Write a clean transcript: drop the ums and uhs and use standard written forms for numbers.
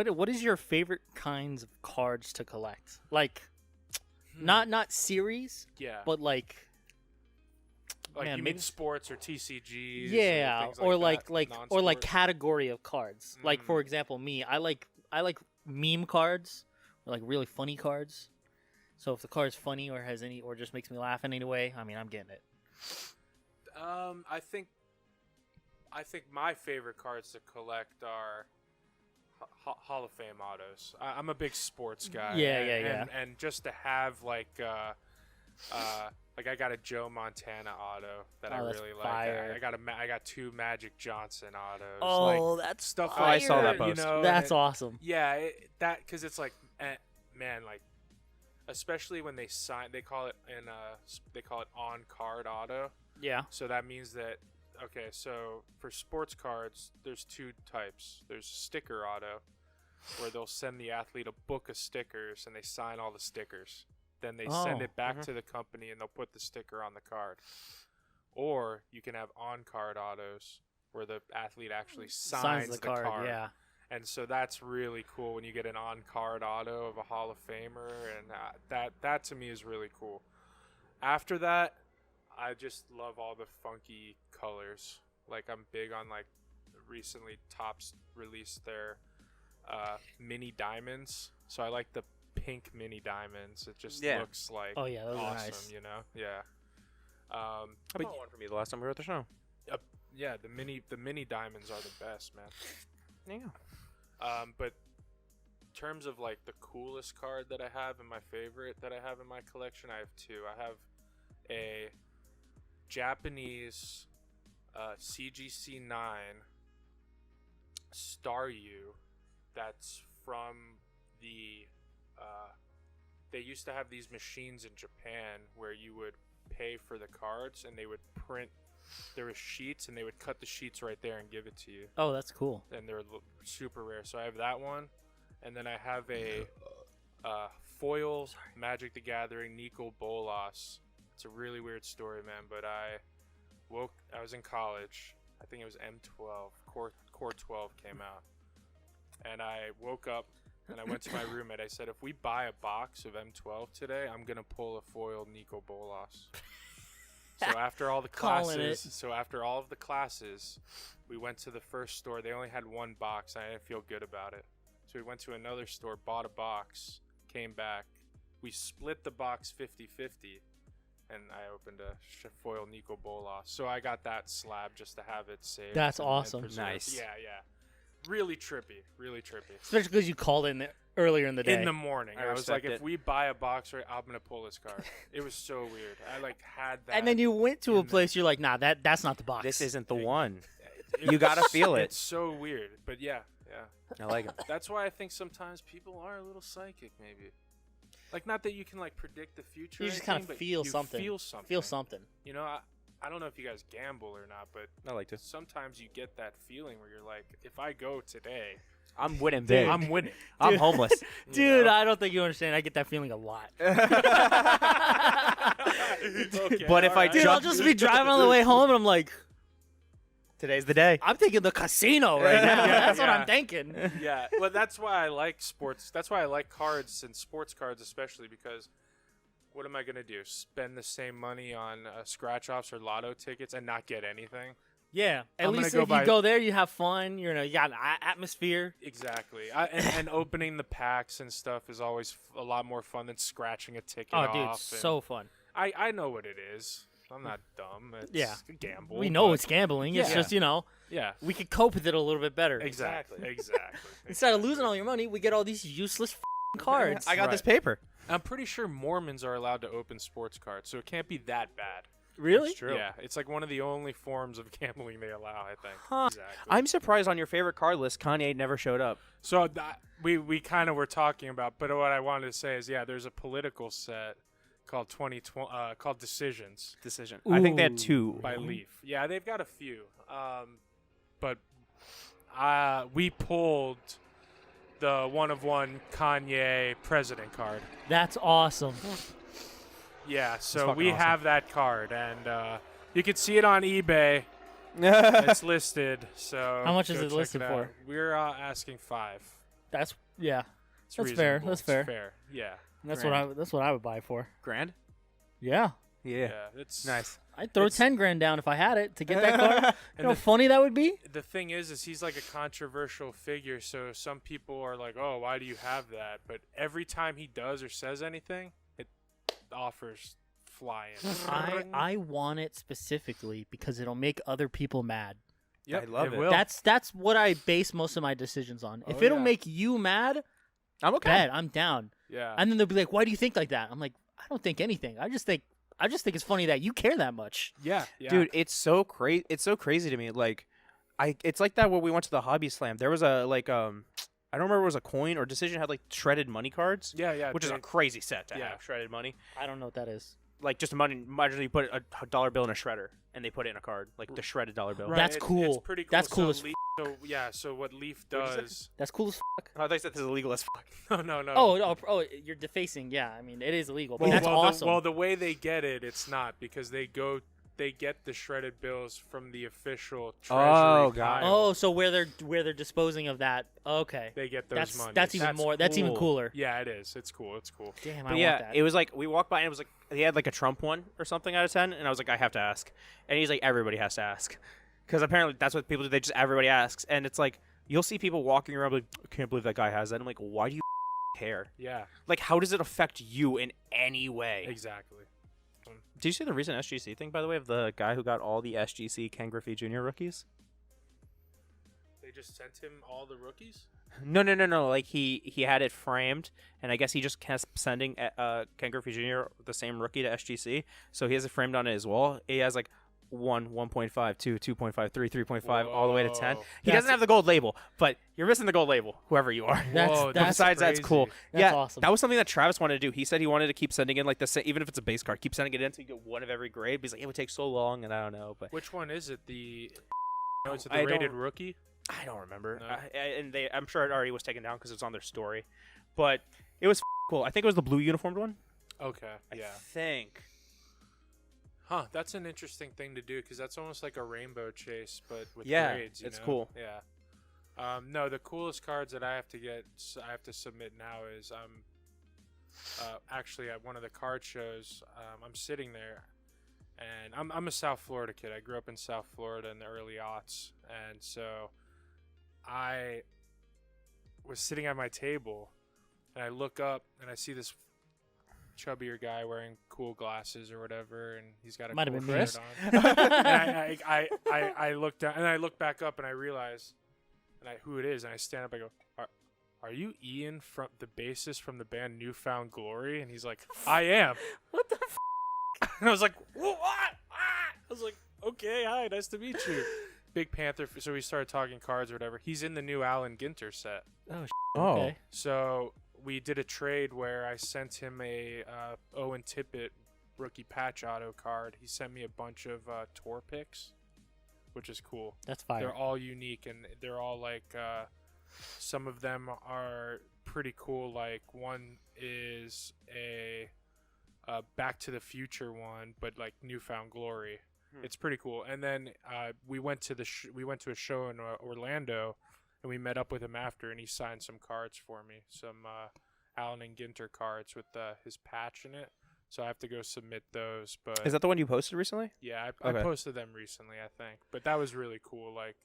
What is your favorite kinds of cards to collect? Like, not series, but like you mean sports or TCGs? Yeah, or like category of cards. Like for example, me, I like meme cards, or like really funny cards. So if the card's funny or has any, or just makes me laugh in any way, I mean, I'm getting it. I think my favorite cards to collect are Hall of Fame autos. I'm a big sports guy. Yeah. And just to have like I got a Joe Montana auto that I really like. Fire. I got 2 Magic Johnson autos. Oh, that's stuff. fire. I saw that post. That's awesome. Yeah, because it's like, man, like. Especially when they sign, they call it on card auto. Yeah. So that means that so for sports cards, there's 2 types. There's sticker auto, where they'll send the athlete a book of stickers and they sign all the stickers. Then they send it back to the company and they'll put the sticker on the card. Or you can have on card autos where the athlete actually signs the card. Yeah. And so that's really cool when you get an on-card auto of a Hall of Famer, and that to me is really cool. After that, I just love all the funky colors. Like I'm big on like recently Topps released their mini diamonds, so I like the pink mini diamonds. It just looks like those awesome, are nice. you know? Yeah. I bought one for me the last time we were at the show. Yeah, the mini diamonds are the best, man. Yeah. But in terms of like the coolest card that I have and my favorite that I have in my collection, I have 2. I have a Japanese CGC9 Star U that's from the they used to have these machines in Japan where you would pay for the cards and they would print. There were sheets, and they would cut the sheets right there and give it to you. Oh, that's cool. And they're super rare. So I have that one, and then I have a foil Magic the Gathering Nico Bolas. It's a really weird story, man. But I was in college. I think it was M12. Core 12 came out, and I woke up and I went to my roommate. I said, if we buy a box of M12 today, I'm gonna pull a foil Nico Bolas. So after all of the classes, we went to the first store. They only had 1 box. I didn't feel good about it. So we went to another store, bought a box, came back. We split the box 50-50, and I opened a foil Nico Bolas. So I got that slab just to have it saved. That's awesome. Nice. Yeah. Really trippy. Especially because you called in earlier in the day. In the morning. I was like, respect if we buy a box, right, I'm going to pull this card. It was so weird. I like had that. And then you went to a place, you're like, nah, that's not the box. This isn't the one. You got to feel it. It's so weird. But yeah. I like it. That's why I think sometimes people are a little psychic, maybe. Like, not that you can, like, predict the future. You just kind of feel something. Feel something. You know, I don't know if you guys gamble or not, but I like to. Sometimes you get that feeling where you're like, if I go today, I'm winning big. I'm winning. I'm homeless. Dude, I don't think you understand. I get that feeling a lot. Okay, but if right. I I'll just be driving on the way home, and I'm like, today's the day. I'm thinking the casino right now. That's what I'm thinking. Yeah, well, that's why I like sports. That's why I like cards and sports cards especially, because what am I going to do? Spend the same money on scratch-offs or lotto tickets and not get anything? Yeah, at least if you go there, you have fun. You got an atmosphere. Exactly. And opening the packs and stuff is always a lot more fun than scratching a ticket off. Oh, dude, so fun. I know what it is. I'm not dumb. It's a gamble. We know it's gambling. It's just, yeah, we could cope with it a little bit better. Exactly. Instead of losing all your money, we get all these useless cards. I got this paper. I'm pretty sure Mormons are allowed to open sports cards, so it can't be that bad. Really? It's true. Yeah, it's like one of the only forms of gambling they allow, I think. Huh. Exactly. I'm surprised on your favorite card list, Kanye never showed up. So we kind of were talking about, but what I wanted to say is, there's a political set called called Decisions. Ooh. I think they had 2 by Leaf. Yeah, they've got a few. But we pulled the 1-of-1 Kanye president card. That's awesome. Yeah, so we awesome. have that card, and you can see it on eBay. It's listed. So how much is go it check listed out. for? We're asking $5. That's It's That's fair, reasonable. that's It's fair. fair. Yeah. that's Grand. what I would buy for. Grand? Yeah, Yeah. It's Nice. I'd throw It's- 10 grand down if I had it to get that car. You And know how the, funny that would be? the thing is he's like a controversial figure. So some people are like, "Oh, why do you have that?" But every time he does or says anything, it offers flying. I want it specifically because it'll make other people mad. Yep, I love it. Will. That's what I base most of my decisions on. If Oh, it'll yeah. make you mad, I'm okay. bet I'm down. yeah. And then they'll be like, "Why do you think like that?" I'm like, "I don't think anything. I just think it's funny that you care that much." Yeah. Dude, it's so crazy. It's so crazy to me. Like, it's like that when we went to the Hobby Slam. There was a I don't remember if it was a coin or Decision had like shredded money cards, Yeah. which is a they- crazy set to Yeah. have shredded money. I don't know what that is. Like just money. Imagine you put a dollar bill in a shredder and they put it in a card, like the shredded dollar bill. Right, That's It's cool. pretty cool. That's cool So as Leaf, so what Leaf What'd you say? does? That's cool as fuck. I thought you said this is illegal as fuck. No. Oh, you're defacing. Yeah, I mean, it is illegal, but Well, that's awesome. the way they get it, it's not because they get the shredded bills from the official treasury Oh, got it. pile. Oh, so where they're disposing of that? Okay, They get those monies. that's even more. That's even cool. cooler. Yeah, it is. It's cool. It's cool. Damn, But I yeah, want that. it was like we walked by and it was like he had like a Trump one or something out of 10, and I was like, I have to ask, and he's like, everybody has to ask, because apparently that's what people do. They just everybody asks, and it's like you'll see people walking around like, I can't believe that guy has that. I'm like, why do you care? Yeah, Like, how does it affect you in any way? exactly. Did you see the recent SGC thing, by the way, of the guy who got all the SGC Ken Griffey Jr. rookies? They just sent him all the rookies. No. Like he had it framed, and I guess he just kept sending Ken Griffey Jr. the same rookie to SGC, so he has it framed on his wall. He has like 1, 1.5, 2, 2.5, 3, 3.5, all the way to 10. Whoa. He doesn't have the gold label, but you're missing the gold label, whoever you are. That's- Whoa, But that's besides, that's cool. crazy. That's yeah, awesome. that was something that Travis wanted to do. He said he wanted to keep sending in like even if it's a base card, keep sending it in until you get one of every grade. But he's like, it would take so long, and I don't know. But Which one is it? No, it's I the rated don't- rookie. I don't remember. No. And I'm sure it already was taken down because it's on their story. But it was cool. I think it was the blue uniformed one. Okay. Yeah. I think. Huh. That's an interesting thing to do because that's almost like a rainbow chase, but with Yeah, grades. You it's know? cool. Yeah. No, the coolest cards that I have to submit now is actually at one of the card shows. I'm sitting there, and I'm a South Florida kid. I grew up in South Florida in the early aughts, and so I was sitting at my table, and I look up and I see this chubbier guy wearing cool glasses or whatever, and he's got a Might have cool been shirt me. on. And I look down and I look back up and I realize who it is, and I stand up. I go, "Are you Ian from the bassist from the band Newfound Glory?" And he's like, "I am." What the? And I was like, "What?" I was like, "Okay, hi, nice to meet you." Big Panther. So we started talking cards or whatever. He's in the new Alan Ginter set. Oh. Okay. So we did a trade where I sent him a Owen Tippett rookie patch auto card. He sent me a bunch of tour picks, which is cool. That's fire. They're all unique, and they're all like some of them are pretty cool. Like one is a Back to the Future one, but like Newfound Glory. It's pretty cool. And then we went to a show in Orlando, and we met up with him after, and he signed some cards for me, some Allen and Ginter cards with his patch in it. So I have to go submit those. But Is that the one you posted recently? yeah, I Okay. posted them recently, I think. But that was really cool. Like